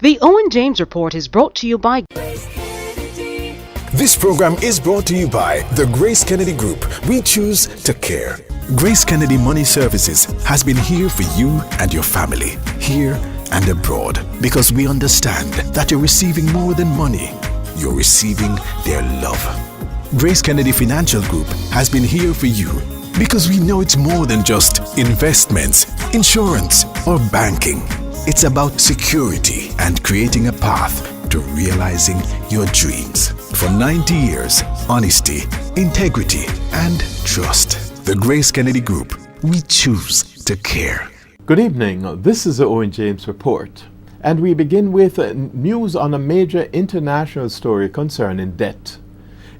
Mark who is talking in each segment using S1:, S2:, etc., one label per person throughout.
S1: The Owen James Report is brought to you by
S2: This program is brought to you by the Grace Kennedy Group. We choose to care. Grace Kennedy Money Services has been here for you and your family, here and abroad, because we understand that you're receiving more than money. You're receiving their love. Grace Kennedy Financial Group has been here for you because we know it's more than just investments, insurance, or banking. It's about security and creating a path to realizing your dreams. For 90 years, honesty, integrity, and trust. The Grace Kennedy Group, we choose to care.
S3: Good evening, this is the Owen James Report, and we begin with news on a major international story concerning debt.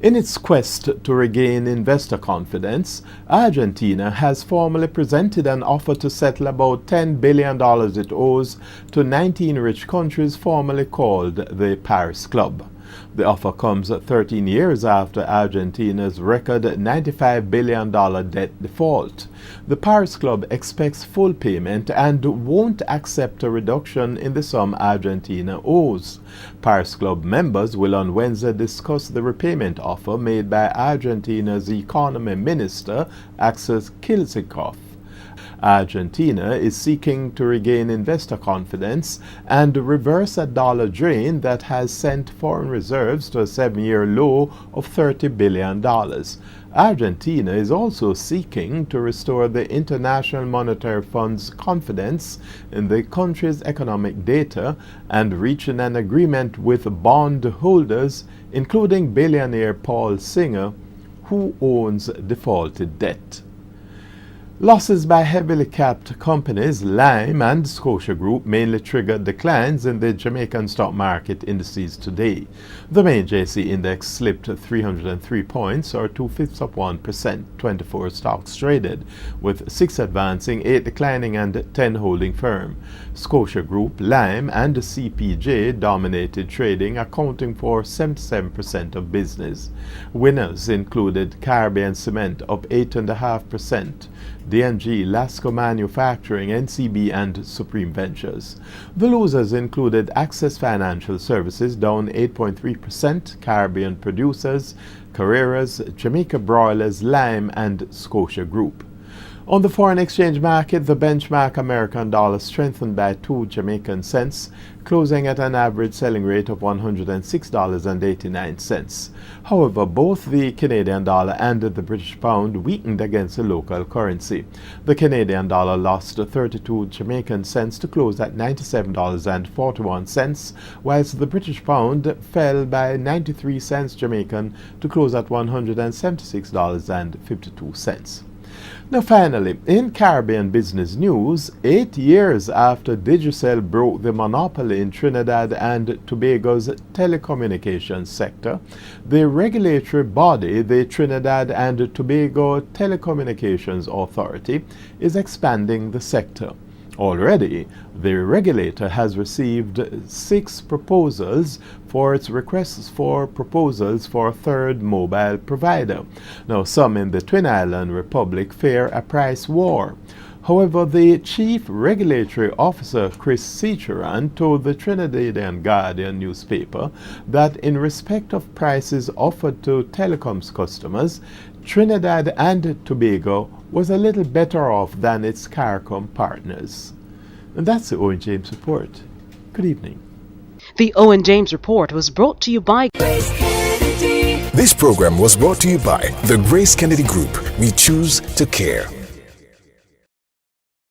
S3: In its quest to regain investor confidence, Argentina has formally presented an offer to settle about $10 billion it owes to 19 rich countries formerly called the Paris Club. The offer comes 13 years after Argentina's record $95 billion debt default. The Paris Club expects full payment and won't accept a reduction in the sum Argentina owes. Paris Club members will on Wednesday discuss the repayment offer made by Argentina's economy minister, Axel Kicillof. Argentina is seeking to regain investor confidence and reverse a dollar drain that has sent foreign reserves to a 7-year low of $30 billion. Argentina is also seeking to restore the International Monetary Fund's confidence in the country's economic data and reaching an agreement with bond holders, including billionaire Paul Singer, who owns defaulted debt. Losses by heavily capped companies Lime and Scotia Group mainly triggered declines in the Jamaican stock market indices today. The main JC index slipped 303 points, or 0.2%, 24 stocks traded, with 6 advancing, 8 declining and 10 holding firm. Scotia Group, Lime and CPJ dominated trading, accounting for 77% of business. Winners included Caribbean Cement up 8.5%. DNG, Lasco Manufacturing, NCB and Supreme Ventures. The losers included Access Financial Services down 8.3%, Caribbean Producers, Carreras, Jamaica Broilers, Lime and Scotia Group. On the foreign exchange market, the benchmark American dollar strengthened by 2 Jamaican cents, closing at an average selling rate of $106.89. However, both the Canadian dollar and the British pound weakened against the local currency. The Canadian dollar lost 32 Jamaican cents to close at $97.41, whilst the British pound fell by 93 cents Jamaican to close at $176.52. Now finally, in Caribbean business news, 8 years after Digicel broke the monopoly in Trinidad and Tobago's telecommunications sector, the regulatory body, the Trinidad and Tobago Telecommunications Authority, is expanding the sector. Already, the regulator has received 6 proposals for its requests for proposals for a third mobile provider. Now, some in the Twin Island Republic fear a price war. However, the Chief Regulatory Officer, Chris Cicheran, told the Trinidadian Guardian newspaper that in respect of prices offered to telecoms customers, Trinidad and Tobago was a little better off than its CARICOM partners. And that's the Owen James Report. Good evening.
S1: The Owen James Report was brought to you by
S2: This program was brought to you by the Grace Kennedy Group. We choose to care.